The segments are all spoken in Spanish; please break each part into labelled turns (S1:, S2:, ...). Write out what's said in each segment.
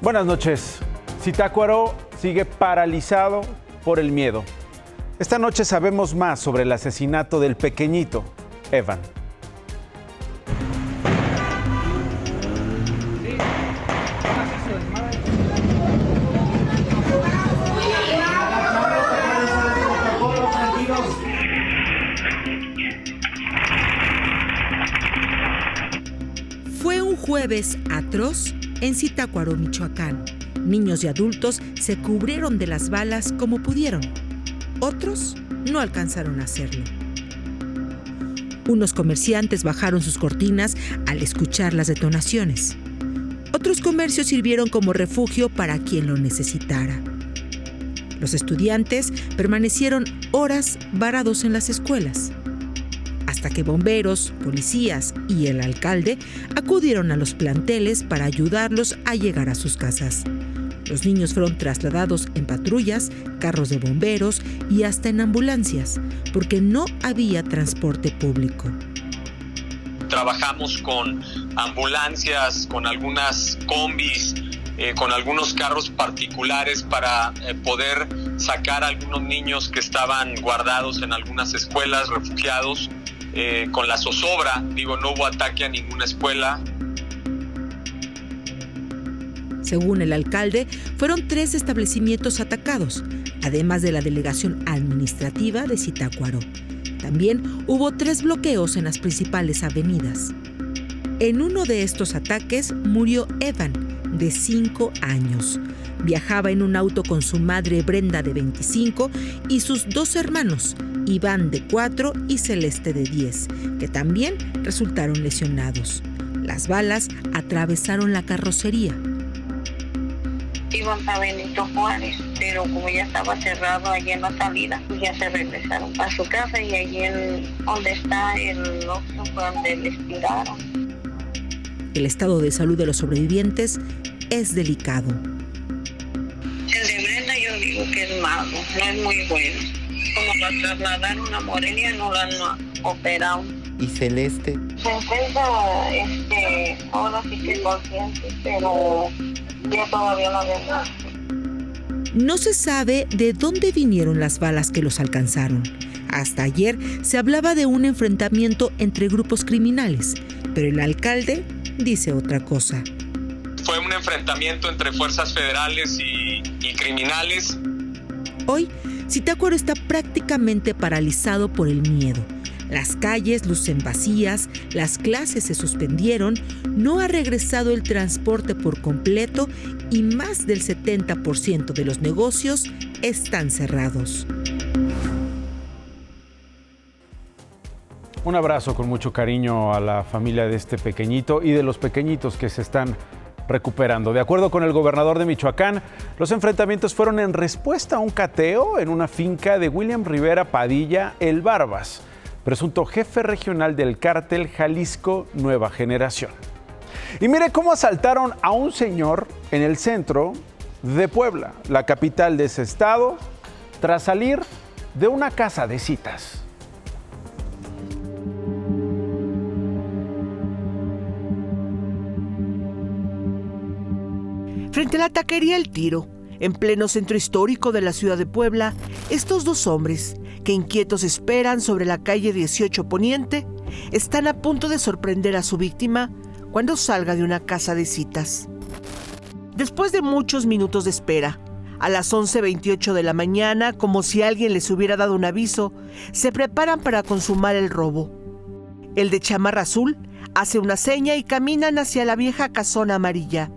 S1: Buenas noches. Zitácuaro sigue paralizado por el miedo. Esta noche sabemos más sobre el asesinato del pequeñito Evan.
S2: Fue un jueves atroz en Zitácuaro, Michoacán. Niños y adultos se cubrieron de las balas como pudieron. Otros no alcanzaron a hacerlo. Unos comerciantes bajaron sus cortinas al escuchar las detonaciones. Otros comercios sirvieron como refugio para quien lo necesitara. Los estudiantes permanecieron horas varados en las escuelas, hasta que bomberos, policías y el alcalde acudieron a los planteles para ayudarlos a llegar a sus casas. Los niños fueron trasladados en patrullas, carros de bomberos y hasta en ambulancias, porque no había transporte público.
S3: Trabajamos con ambulancias, con algunas combis, con algunos carros particulares para poder sacar a algunos niños que estaban guardados en algunas escuelas, refugiados. Con la zozobra, no hubo ataque a ninguna escuela.
S2: Según el alcalde, fueron 3 establecimientos atacados, además de la delegación administrativa de Zitácuaro. También hubo 3 bloqueos en las principales avenidas. En uno de estos ataques murió Evan, de 5 años. Viajaba en un auto con su madre Brenda, de 25, y sus 2 hermanos, Iván, de 4, y Celeste, de 10, que también resultaron lesionados. Las balas atravesaron la carrocería.
S4: Iban a Benito Juárez, pero como ya estaba cerrado allí en la salida, pues ya se regresaron a su casa y allí donde está el Oxxo fue donde les tiraron.
S2: El estado de salud de los sobrevivientes es delicado.
S4: El de Brenda yo digo que es malo, no es muy bueno. Como la trasladaron a Morelia, no la han operado.
S5: ¿Y Celeste?
S4: Se encuentra, ahora sí que consciente, pero ya todavía no vemos.
S2: No se sabe de dónde vinieron las balas que los alcanzaron. Hasta ayer se hablaba de un enfrentamiento entre grupos criminales, pero el alcalde dice otra cosa.
S3: Fue un enfrentamiento entre fuerzas federales y criminales.
S2: Hoy, Zitácuaro está prácticamente paralizado por el miedo. Las calles lucen vacías, las clases se suspendieron, no ha regresado el transporte por completo y más del 70% de los negocios están cerrados.
S1: Un abrazo con mucho cariño a la familia de este pequeñito y de los pequeñitos que se están recuperando. De acuerdo con el gobernador de Michoacán, los enfrentamientos fueron en respuesta a un cateo en una finca de William Rivera Padilla, el Barbas, presunto jefe regional del cártel Jalisco Nueva Generación. Y mire cómo asaltaron a un señor en el centro de Puebla, la capital de ese estado, tras salir de una casa de citas.
S6: Frente a la taquería El Tiro, en pleno centro histórico de la ciudad de Puebla, estos 2 hombres, que inquietos esperan sobre la calle 18 Poniente, están a punto de sorprender a su víctima cuando salga de una casa de citas. Después de muchos minutos de espera, a las 11:28 de la mañana, como si alguien les hubiera dado un aviso, se preparan para consumar el robo. El de chamarra azul hace una seña y caminan hacia la vieja casona amarilla.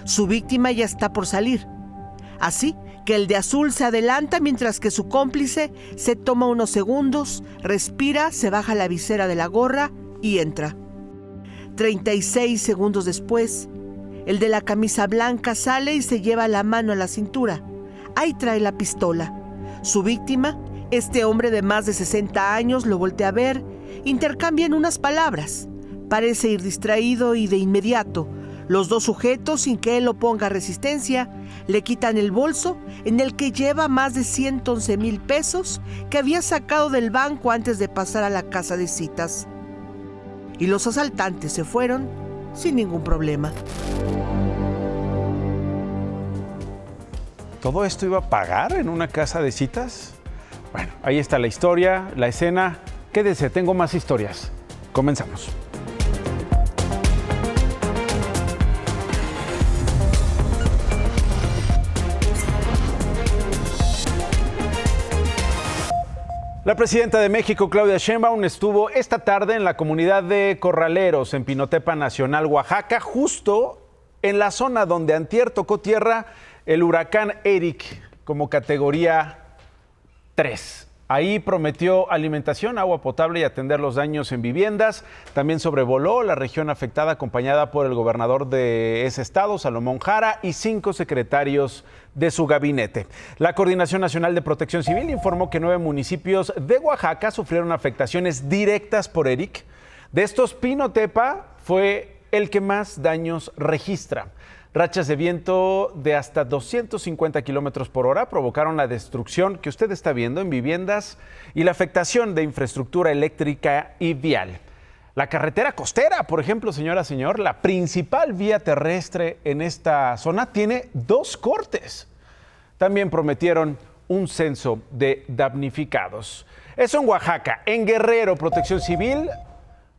S6: Su víctima ya está por salir, así que el de azul se adelanta mientras que su cómplice se toma unos segundos, respira, se baja la visera de la gorra y entra. 36 segundos después, el de la camisa blanca sale y se lleva la mano a la cintura. Ahí trae la pistola. Su víctima, este hombre de más de 60 años, lo voltea a ver, intercambian unas palabras. Parece ir distraído y de inmediato, los 2 sujetos, sin que él oponga resistencia, le quitan el bolso en el que lleva más de 111,000 pesos que había sacado del banco antes de pasar a la casa de citas. Y los asaltantes se fueron sin ningún problema.
S1: ¿Todo esto iba a pagar en una casa de citas? Bueno, ahí está la historia, la escena. Quédese, tengo más historias. Comenzamos. La presidenta de México, Claudia Sheinbaum, estuvo esta tarde en la comunidad de Corraleros, en Pinotepa Nacional, Oaxaca, justo en la zona donde antier tocó tierra el huracán Eric como categoría 3. Ahí prometió alimentación, agua potable y atender los daños en viviendas. También sobrevoló la región afectada, acompañada por el gobernador de ese estado, Salomón Jara, y 5 secretarios de su gabinete. La Coordinación Nacional de Protección Civil informó que 9 municipios de Oaxaca sufrieron afectaciones directas por Eric. De estos, Pinotepa fue el que más daños registra. Rachas de viento de hasta 250 kilómetros por hora provocaron la destrucción que usted está viendo en viviendas y la afectación de infraestructura eléctrica y vial. La carretera costera, por ejemplo, señora, señor, la principal vía terrestre en esta zona, tiene 2 cortes. También prometieron un censo de damnificados. Eso en Oaxaca. En Guerrero, Protección Civil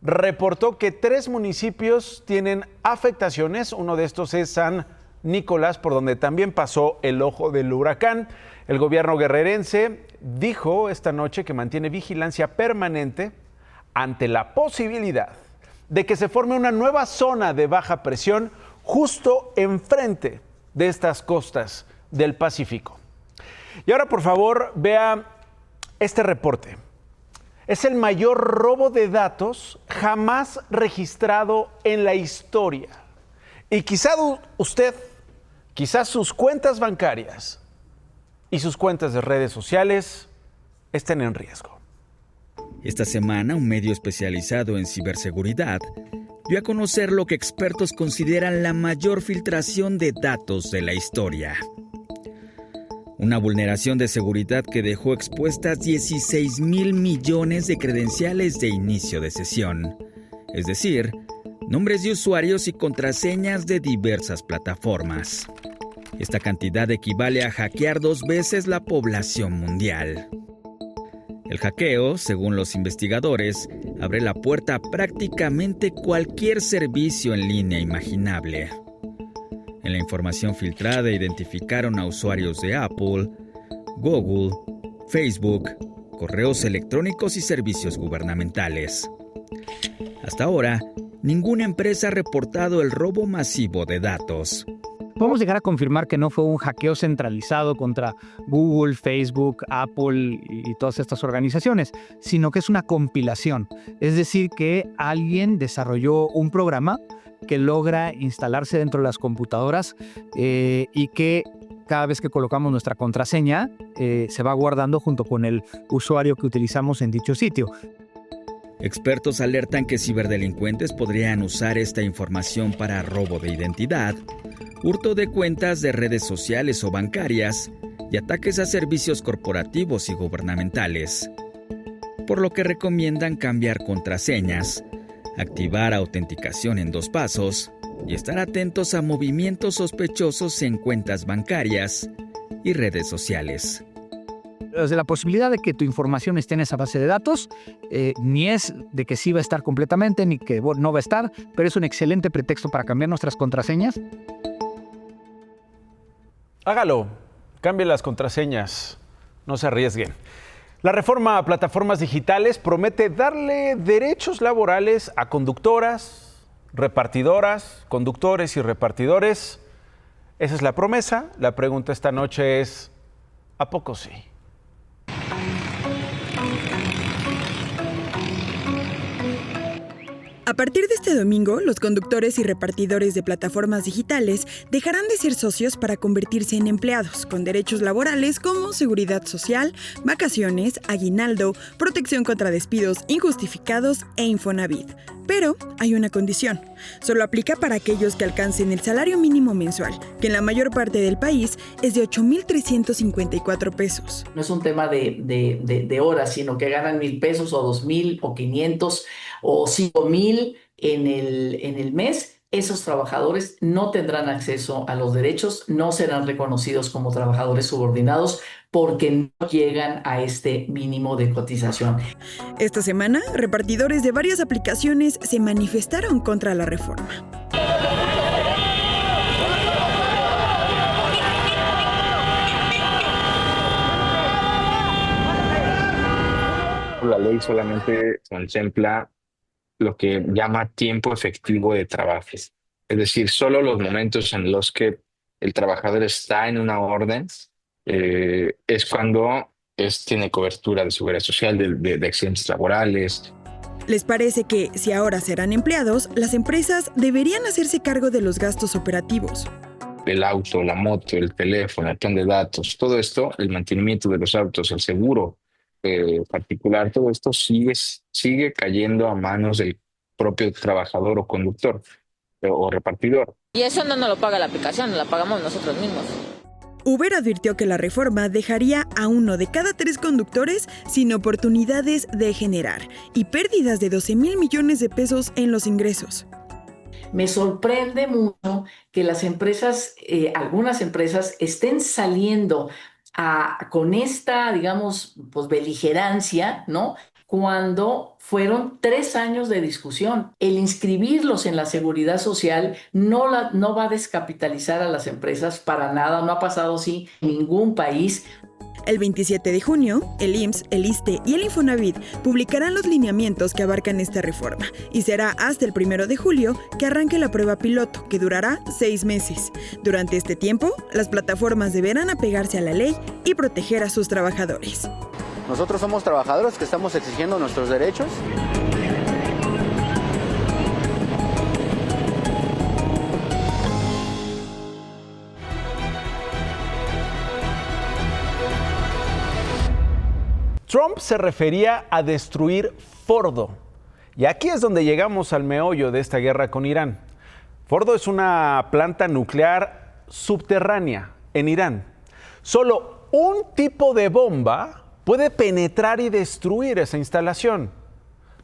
S1: reportó que 3 municipios tienen afectaciones. Uno de estos es San Nicolás, por donde también pasó el ojo del huracán. El gobierno guerrerense dijo esta noche que mantiene vigilancia permanente ante la posibilidad de que se forme una nueva zona de baja presión justo enfrente de estas costas del Pacífico. Y ahora, por favor, vea este reporte. Es el mayor robo de datos jamás registrado en la historia. Y quizás sus cuentas bancarias y sus cuentas de redes sociales estén en riesgo.
S5: Esta semana, un medio especializado en ciberseguridad dio a conocer lo que expertos consideran la mayor filtración de datos de la historia. Una vulneración de seguridad que dejó expuestas 16,000 millones de credenciales de inicio de sesión, es decir, nombres de usuarios y contraseñas de diversas plataformas. Esta cantidad equivale a hackear 2 veces la población mundial. El hackeo, según los investigadores, abre la puerta a prácticamente cualquier servicio en línea imaginable. En la información filtrada identificaron a usuarios de Apple, Google, Facebook, correos electrónicos y servicios gubernamentales. Hasta ahora, ninguna empresa ha reportado el robo masivo de datos.
S7: Podemos llegar a confirmar que no fue un hackeo centralizado contra Google, Facebook, Apple y todas estas organizaciones, sino que es una compilación. Es decir, que alguien desarrolló un programa que logra instalarse dentro de las computadoras y que cada vez que colocamos nuestra contraseña se va guardando junto con el usuario que utilizamos en dicho sitio.
S5: Expertos alertan que ciberdelincuentes podrían usar esta información para robo de identidad, hurto de cuentas de redes sociales o bancarias y ataques a servicios corporativos y gubernamentales. Por lo que recomiendan cambiar contraseñas, activar autenticación en 2 pasos y estar atentos a movimientos sospechosos en cuentas bancarias y redes sociales.
S7: Desde la posibilidad de que tu información esté en esa base de datos, ni es de que sí va a estar completamente, ni que no va a estar, pero es un excelente pretexto para cambiar nuestras contraseñas.
S1: Hágalo, cambie las contraseñas, no se arriesguen. La reforma a plataformas digitales promete darle derechos laborales a conductoras, repartidoras, conductores y repartidores. Esa es la promesa. La pregunta esta noche es, ¿a poco sí?
S8: A partir de este domingo, los conductores y repartidores de plataformas digitales dejarán de ser socios para convertirse en empleados, con derechos laborales como seguridad social, vacaciones, aguinaldo, protección contra despidos injustificados e Infonavit. Pero hay una condición. Solo aplica para aquellos que alcancen el salario mínimo mensual, que en la mayor parte del país es de 8,354 pesos.
S9: No es un tema de horas, sino que ganan 1,000 pesos o 2,000 o 500 o 5,000 en el mes, esos trabajadores no tendrán acceso a los derechos, no serán reconocidos como trabajadores subordinados porque no llegan a este mínimo de cotización.
S8: Esta semana, repartidores de varias aplicaciones se manifestaron contra la reforma.
S10: La ley solamente contempla lo que llama tiempo efectivo de trabajo. Es decir, solo los momentos en los que el trabajador está en una orden es cuando tiene cobertura de seguridad social, de accidentes laborales.
S8: ¿Les parece que, si ahora serán empleados, las empresas deberían hacerse cargo de los gastos operativos?
S10: El auto, la moto, el teléfono, el plan de datos, todo esto, el mantenimiento de los autos, el seguro particular, todo esto sigue cayendo a manos del propio trabajador o conductor o repartidor.
S11: Y eso no nos lo paga la aplicación, la pagamos nosotros mismos.
S8: Uber advirtió que la reforma dejaría a 1 de cada 3 conductores sin oportunidades de generar y pérdidas de 12,000 millones de pesos en los ingresos.
S9: Me sorprende mucho que las empresas, algunas empresas, estén saliendo con esta, digamos, pues beligerancia, ¿no? Cuando fueron 3 años de discusión. El inscribirlos en la seguridad social no va a descapitalizar a las empresas para nada, no ha pasado así en ningún país.
S8: El 27 de junio, el IMSS, el ISSSTE y el Infonavit publicarán los lineamientos que abarcan esta reforma y será hasta el 1 de julio que arranque la prueba piloto, que durará 6 meses. Durante este tiempo, las plataformas deberán apegarse a la ley y proteger a sus trabajadores.
S12: Nosotros somos trabajadores que estamos exigiendo nuestros derechos.
S1: Trump se refería a destruir Fordo. Y aquí es donde llegamos al meollo de esta guerra con Irán. Fordo es una planta nuclear subterránea en Irán. Solo un tipo de bomba puede penetrar y destruir esa instalación.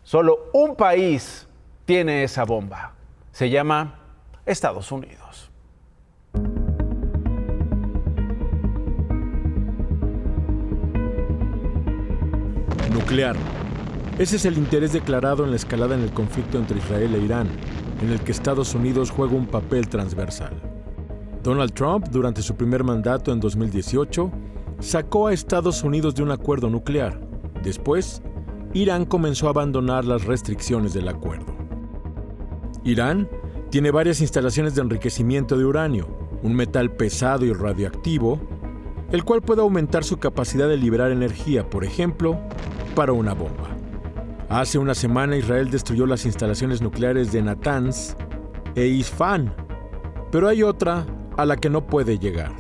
S1: Solo un país tiene esa bomba. Se llama Estados Unidos.
S13: Nuclear. Ese es el interés declarado en la escalada en el conflicto entre Israel e Irán, en el que Estados Unidos juega un papel transversal. Donald Trump, durante su primer mandato en 2018, sacó a Estados Unidos de un acuerdo nuclear. Después, Irán comenzó a abandonar las restricciones del acuerdo. Irán tiene varias instalaciones de enriquecimiento de uranio, un metal pesado y radioactivo, el cual puede aumentar su capacidad de liberar energía, por ejemplo, para una bomba. Hace una semana Israel destruyó las instalaciones nucleares de Natanz e Isfahan, pero hay otra a la que no puede llegar.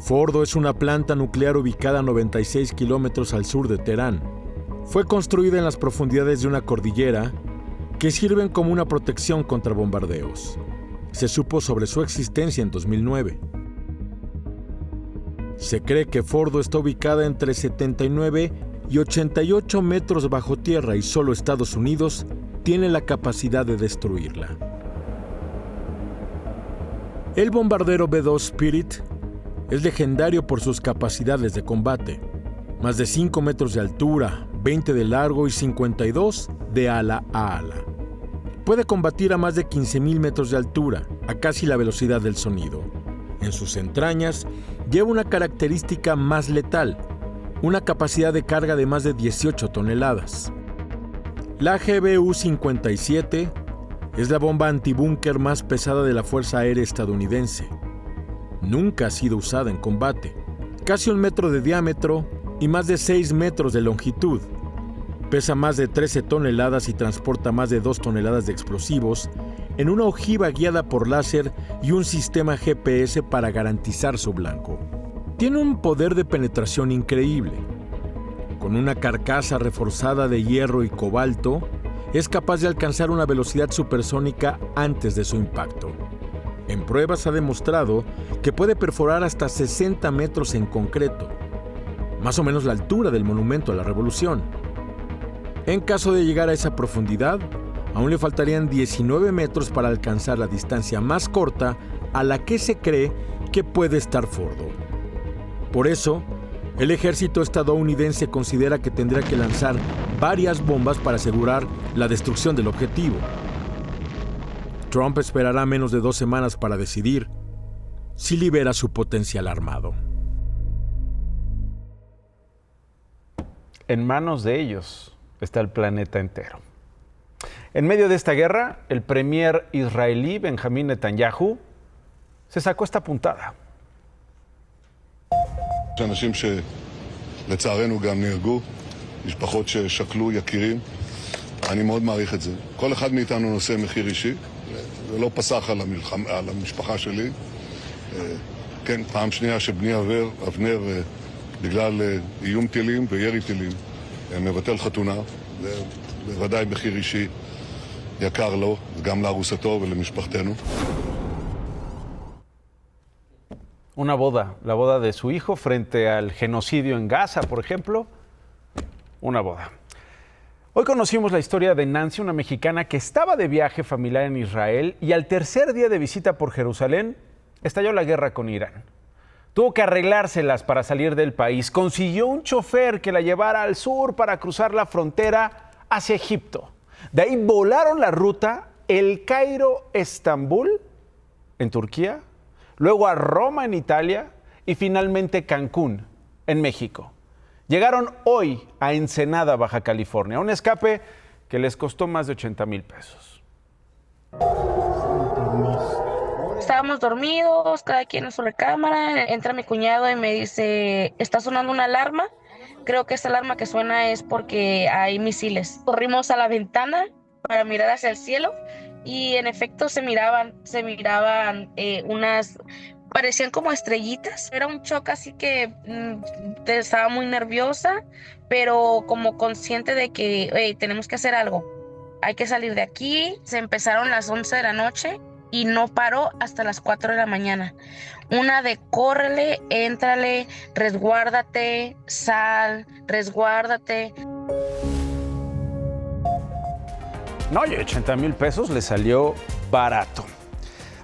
S13: Fordo es una planta nuclear ubicada a 96 kilómetros al sur de Teherán. Fue construida en las profundidades de una cordillera que sirven como una protección contra bombardeos. Se supo sobre su existencia en 2009. Se cree que Fordo está ubicada entre 79 y 88 metros bajo tierra y solo Estados Unidos tiene la capacidad de destruirla. El bombardero B-2 Spirit es legendario por sus capacidades de combate. Más de 5 metros de altura, 20 de largo y 52 de ala a ala. Puede combatir a más de 15,000 metros de altura, a casi la velocidad del sonido. En sus entrañas lleva una característica más letal, una capacidad de carga de más de 18 toneladas. La GBU-57 es la bomba antibúnker más pesada de la Fuerza Aérea estadounidense. Nunca ha sido usada en combate. Casi 1 metro de diámetro y más de 6 metros de longitud. Pesa más de 13 toneladas y transporta más de 2 toneladas de explosivos en una ojiva guiada por láser y un sistema GPS para garantizar su blanco. Tiene un poder de penetración increíble. Con una carcasa reforzada de hierro y cobalto, es capaz de alcanzar una velocidad supersónica antes de su impacto. En pruebas ha demostrado que puede perforar hasta 60 metros en concreto, más o menos la altura del Monumento a la Revolución. En caso de llegar a esa profundidad, aún le faltarían 19 metros para alcanzar la distancia más corta a la que se cree que puede estar Fordo. Por eso, el ejército estadounidense considera que tendrá que lanzar varias bombas para asegurar la destrucción del objetivo. Trump esperará menos de 2 semanas para decidir si libera su potencial armado.
S1: En manos de ellos está el planeta entero. En medio de esta guerra, el premier israelí Benjamín Netanyahu se sacó esta puntada.
S14: אנשים שלצערנו גם נהרגו, משפחות ששכלו יקירים, אני מאוד מעריך את זה. כל אחד מאיתנו נושא מחיר אישי, זה לא פסח על המשפחה שלי. כן, פעם שנייה שבני אבנר, בגלל איום טילים וירי טילים, מבטל חתונה, זה בוודאי מחיר אישי יקר לו, גם לארוסתו ולמשפחתנו.
S1: Una boda, la boda de su hijo frente al genocidio en Gaza, por ejemplo. Una boda. Hoy conocimos la historia de Nancy, una mexicana que estaba de viaje familiar en Israel y al tercer día de visita por Jerusalén estalló la guerra con Irán. Tuvo que arreglárselas para salir del país. Consiguió un chofer que la llevara al sur para cruzar la frontera hacia Egipto. De ahí volaron la ruta El Cairo-Estambul en Turquía, luego a Roma en Italia y finalmente Cancún en México. Llegaron hoy a Ensenada, Baja California, un escape que les costó más de 80,000 pesos.
S15: Estábamos dormidos, cada quien en su recámara. Entra mi cuñado y me dice, está sonando una alarma. Creo que esta alarma que suena es porque hay misiles. Corrimos a la ventana para mirar hacia el cielo y en efecto se miraban unas, parecían como estrellitas. Era un shock, así que estaba muy nerviosa, pero como consciente de que hey, tenemos que hacer algo. Hay que salir de aquí. Se empezaron las 11 de la noche y no paró hasta las 4 de la mañana. Una de córrele, éntrale, resguárdate, sal, resguárdate.
S1: No, y 80,000 pesos le salió barato.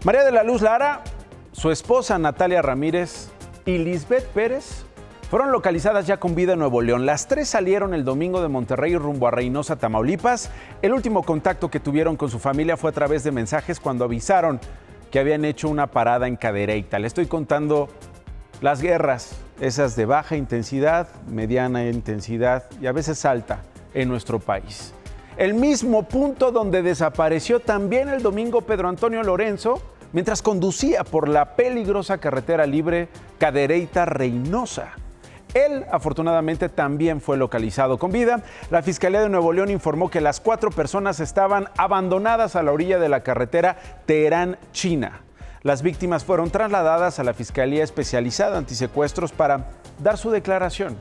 S1: María de la Luz Lara, su esposa Natalia Ramírez y Lisbeth Pérez fueron localizadas ya con vida en Nuevo León. Las tres salieron el domingo de Monterrey rumbo a Reynosa, Tamaulipas. El último contacto que tuvieron con su familia fue a través de mensajes cuando avisaron que habían hecho una parada en Cadereyta. Le estoy contando las guerras, esas de baja intensidad, mediana intensidad y a veces alta en nuestro país. El mismo punto donde desapareció también el domingo Pedro Antonio Lorenzo mientras conducía por la peligrosa carretera libre Cadereyta-Reynosa. Él, afortunadamente, también fue localizado con vida. La Fiscalía de Nuevo León informó que las 4 personas estaban abandonadas a la orilla de la carretera Teherán-China. Las víctimas fueron trasladadas a la Fiscalía Especializada Antisecuestros para dar su declaración.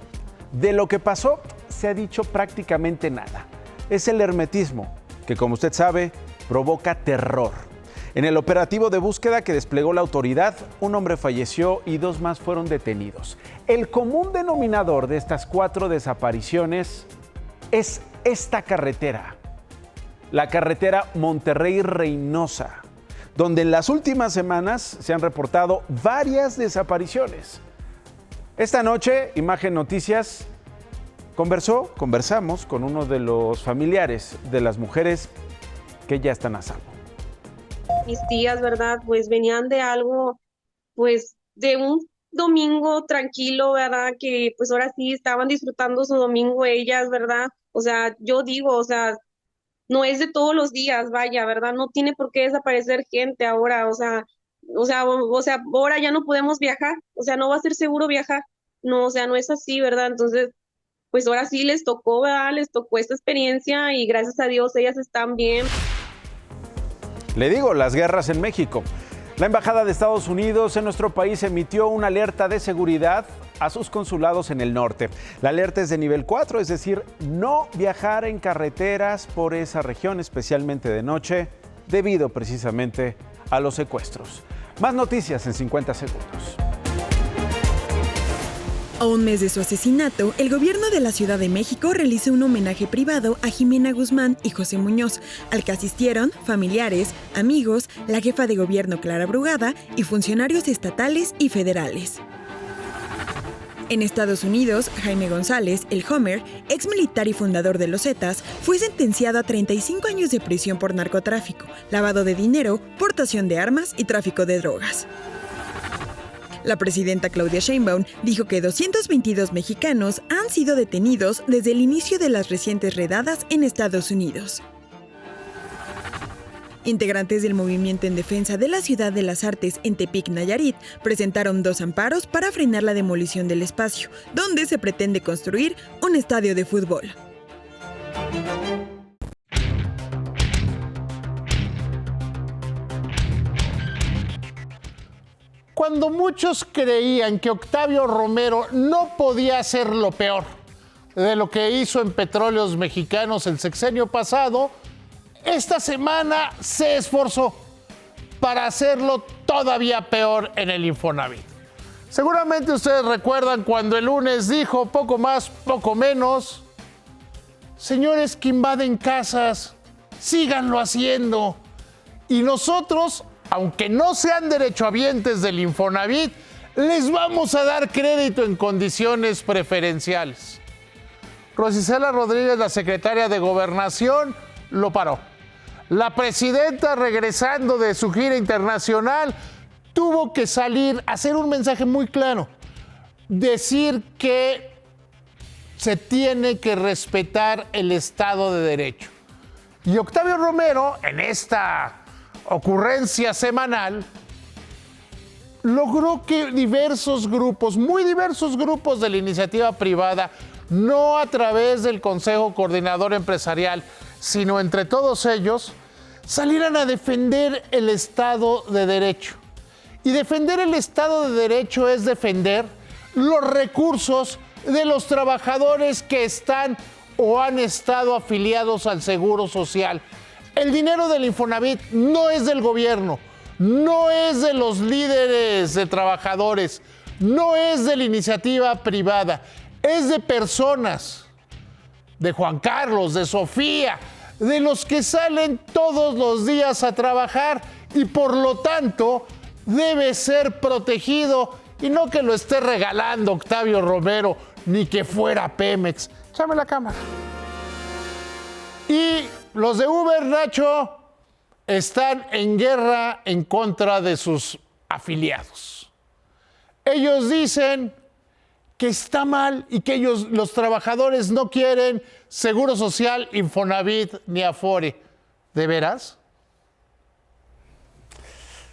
S1: De lo que pasó, se ha dicho prácticamente nada. Es el hermetismo, que como usted sabe, provoca terror. En el operativo de búsqueda que desplegó la autoridad, un hombre falleció y 2 más fueron detenidos. El común denominador de estas 4 desapariciones es esta carretera, la carretera Monterrey-Reynosa, donde en las últimas semanas se han reportado varias desapariciones. Esta noche, Imagen Noticias conversamos con uno de los familiares de las mujeres que ya están a salvo.
S16: Mis tías, ¿verdad? Pues venían de algo, pues de un domingo tranquilo, ¿verdad? Que pues ahora sí estaban disfrutando su domingo ellas, ¿verdad? O sea, yo digo, o sea, no es de todos los días, vaya, ¿verdad? No tiene por qué desaparecer gente ahora, o sea, ahora ya no podemos viajar, o sea, no va a ser seguro viajar, no, o sea, no es así, ¿verdad? Entonces, pues ahora sí les tocó, ¿verdad? Les tocó esta experiencia y gracias a Dios ellas están bien.
S1: Le digo, las guerras en México. La Embajada de Estados Unidos en nuestro país emitió una alerta de seguridad a sus consulados en el norte. La alerta es de nivel 4, es decir, no viajar en carreteras por esa región, especialmente de noche, debido precisamente a los secuestros. Más noticias en 50 segundos.
S8: A un mes de su asesinato, el gobierno de la Ciudad de México realizó un homenaje privado a Jimena Guzmán y José Muñoz, al que asistieron familiares, amigos, la jefa de gobierno Clara Brugada y funcionarios estatales y federales. En Estados Unidos, Jaime González, el Homer, ex militar y fundador de los Zetas, fue sentenciado a 35 años de prisión por narcotráfico, lavado de dinero, portación de armas y tráfico de drogas. La presidenta Claudia Sheinbaum dijo que 222 mexicanos han sido detenidos desde el inicio de las recientes redadas en Estados Unidos. Integrantes del Movimiento en Defensa de la Ciudad de las Artes en Tepic, Nayarit, presentaron 2 amparos para frenar la demolición del espacio, donde se pretende construir un estadio de fútbol.
S17: Cuando muchos creían que Octavio Romero no podía hacer lo peor de lo que hizo en Petróleos Mexicanos el sexenio pasado, esta semana se esforzó para hacerlo todavía peor en el Infonavit. Seguramente ustedes recuerdan cuando el lunes dijo poco más, poco menos: señores que invaden casas, síganlo haciendo. Y nosotros, aunque no sean derechohabientes del Infonavit, les vamos a dar crédito en condiciones preferenciales. Rosicela Rodríguez, la secretaria de Gobernación, lo paró. La presidenta, regresando de su gira internacional, tuvo que salir a hacer un mensaje muy claro. Decir que se tiene que respetar el Estado de Derecho. Y Octavio Romero, en esta ocurrencia semanal, logró que diversos grupos, muy diversos grupos de la iniciativa privada, no a través del Consejo Coordinador Empresarial, sino entre todos ellos, salieran a defender el Estado de Derecho. Y defender el Estado de Derecho es defender los recursos de los trabajadores que están o han estado afiliados al Seguro Social. El dinero del Infonavit no es del gobierno, no es de los líderes de trabajadores, no es de la iniciativa privada, es de personas, de Juan Carlos, de Sofía, de los que salen todos los días a trabajar y por lo tanto debe ser protegido y no que lo esté regalando Octavio Romero ni que fuera Pemex. Échame la cámara. Y los de Uber, Nacho, están en guerra en contra de sus afiliados. Ellos dicen que está mal y que ellos, los trabajadores, no quieren Seguro Social, Infonavit ni Afore. ¿De veras?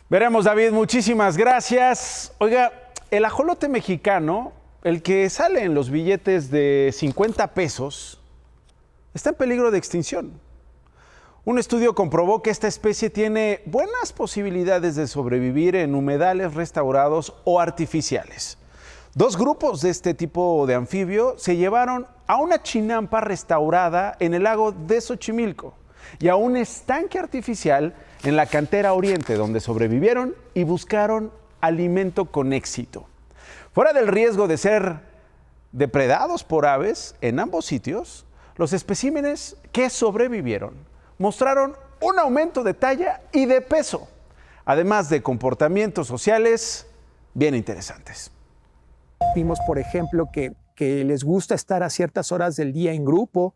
S1: Veremos, David, muchísimas gracias. Oiga, el ajolote mexicano, el que sale en los billetes de 50 pesos, está en peligro de extinción. Un estudio comprobó que esta especie tiene buenas posibilidades de sobrevivir en humedales restaurados o artificiales. 2 grupos de este tipo de anfibio se llevaron a una chinampa restaurada en el lago de Xochimilco y a un estanque artificial en la cantera oriente, donde sobrevivieron y buscaron alimento con éxito. Fuera del riesgo de ser depredados por aves en ambos sitios, los especímenes que sobrevivieron mostraron un aumento de talla y de peso, además de comportamientos sociales bien interesantes.
S18: Vimos, por ejemplo, que les gusta estar a ciertas horas del día en grupo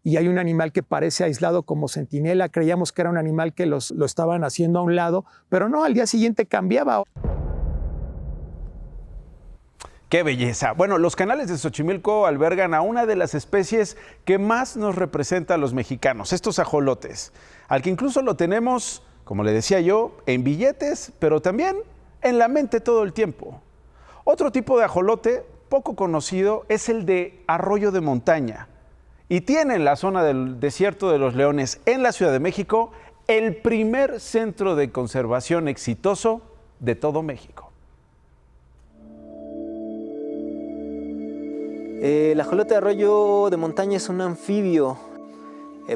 S18: y hay un animal que parece aislado como centinela. Creíamos que era un animal que lo estaban haciendo a un lado, pero no, al día siguiente cambiaba.
S1: ¡Qué belleza! Bueno, los canales de Xochimilco albergan a una de las especies que más nos representa a los mexicanos, estos ajolotes, al que incluso lo tenemos, como le decía yo, en billetes, pero también en la mente todo el tiempo. Otro tipo de ajolote poco conocido es el de arroyo de montaña y tiene en la zona del Desierto de los Leones, en la Ciudad de México, el primer centro de conservación exitoso de todo México.
S19: El ajolote de arroyo de montaña es un anfibio.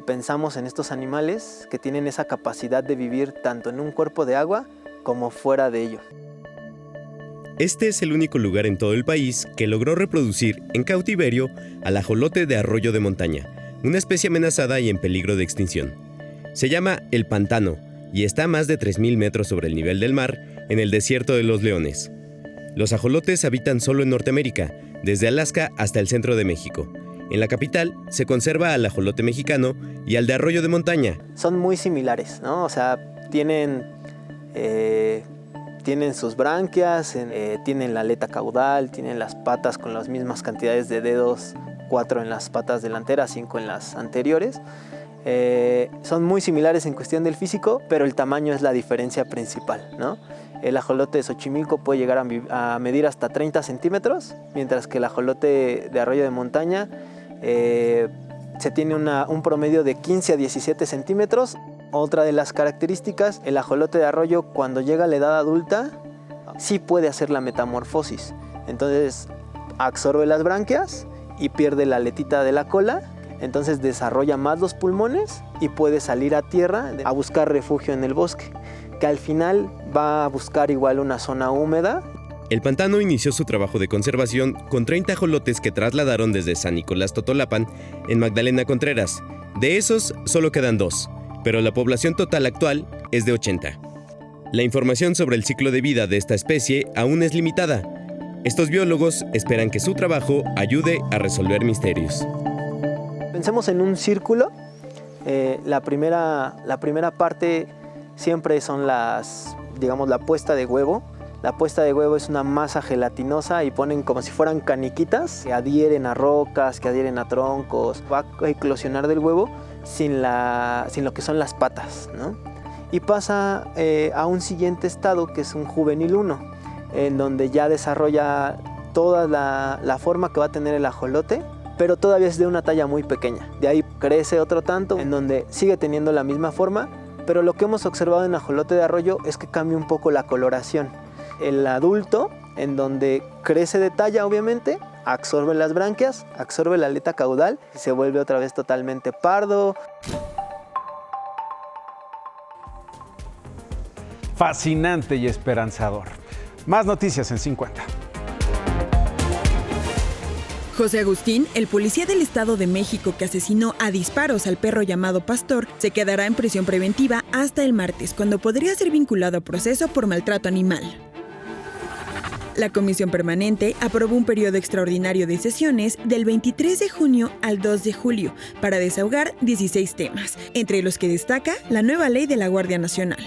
S19: Pensamos en estos animales que tienen esa capacidad de vivir tanto en un cuerpo de agua como fuera de ello.
S20: Este es el único lugar en todo el país que logró reproducir en cautiverio al ajolote de arroyo de montaña, una especie amenazada y en peligro de extinción. Se llama El Pantano y está a más de 3.000 metros sobre el nivel del mar, en el desierto de los Leones. Los ajolotes habitan solo en Norteamérica, desde Alaska hasta el centro de México. En la capital se conserva al ajolote mexicano y al de arroyo de montaña.
S19: Son muy similares, ¿no? O sea, tienen sus branquias, tienen la aleta caudal, tienen las patas con las mismas cantidades de dedos, 4 en las patas delanteras, 5 en las anteriores. Son muy similares en cuestión del físico, pero el tamaño es la diferencia principal, ¿no? El ajolote de Xochimilco puede llegar a medir hasta 30 centímetros, mientras que el ajolote de arroyo de montaña se tiene un promedio de 15 a 17 centímetros. Otra de las características, el ajolote de arroyo cuando llega a la edad adulta sí puede hacer la metamorfosis. Entonces absorbe las branquias y pierde la aletita de la cola, entonces desarrolla más los pulmones y puede salir a tierra a buscar refugio en el bosque, que al final va a buscar igual una zona húmeda.
S20: El Pantano inició su trabajo de conservación con 30 ajolotes que trasladaron desde San Nicolás Totolapan en Magdalena Contreras. De esos solo quedan 2. Pero la población total actual es de 80. La información sobre el ciclo de vida de esta especie aún es limitada. Estos biólogos esperan que su trabajo ayude a resolver misterios.
S19: Pensemos en un círculo. La primera parte siempre son la puesta de huevo. La puesta de huevo es una masa gelatinosa y ponen como si fueran caniquitas que adhieren a rocas, que adhieren a troncos. Va a eclosionar del huevo sin lo que son las patas, ¿no? Y pasa a un siguiente estado que es un juvenil 1, en donde ya desarrolla toda la forma que va a tener el ajolote, pero todavía es de una talla muy pequeña. De ahí crece otro tanto, en donde sigue teniendo la misma forma, pero lo que hemos observado en ajolote de arroyo es que cambia un poco la coloración. El adulto, en donde crece de talla obviamente, absorbe las branquias, absorbe la aleta caudal y se vuelve otra vez totalmente pardo.
S1: Fascinante y esperanzador. Más noticias en 50.
S8: José Agustín, el policía del Estado de México que asesinó a disparos al perro llamado Pastor, se quedará en prisión preventiva hasta el martes, cuando podría ser vinculado a proceso por maltrato animal. La Comisión Permanente aprobó un periodo extraordinario de sesiones del 23 de junio al 2 de julio para desahogar 16 temas, entre los que destaca la nueva ley de la Guardia Nacional.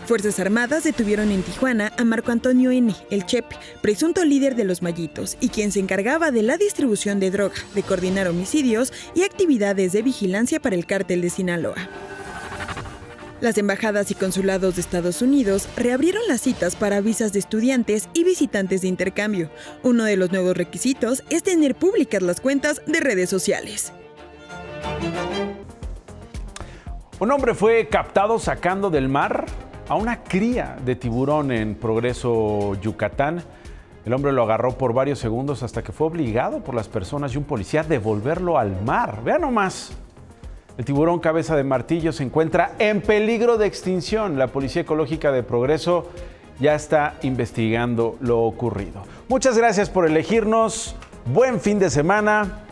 S8: Fuerzas Armadas detuvieron en Tijuana a Marco Antonio N., el Chepe, presunto líder de los Mallitos y quien se encargaba de la distribución de droga, de coordinar homicidios y actividades de vigilancia para el cártel de Sinaloa. Las embajadas y consulados de Estados Unidos reabrieron las citas para visas de estudiantes y visitantes de intercambio. Uno de los nuevos requisitos es tener públicas las cuentas de redes sociales.
S1: Un hombre fue captado sacando del mar a una cría de tiburón en Progreso, Yucatán. El hombre lo agarró por varios segundos hasta que fue obligado por las personas y un policía a devolverlo al mar. Vean nomás. El tiburón cabeza de martillo se encuentra en peligro de extinción. La Policía Ecológica de Progreso ya está investigando lo ocurrido. Muchas gracias por elegirnos. Buen fin de semana.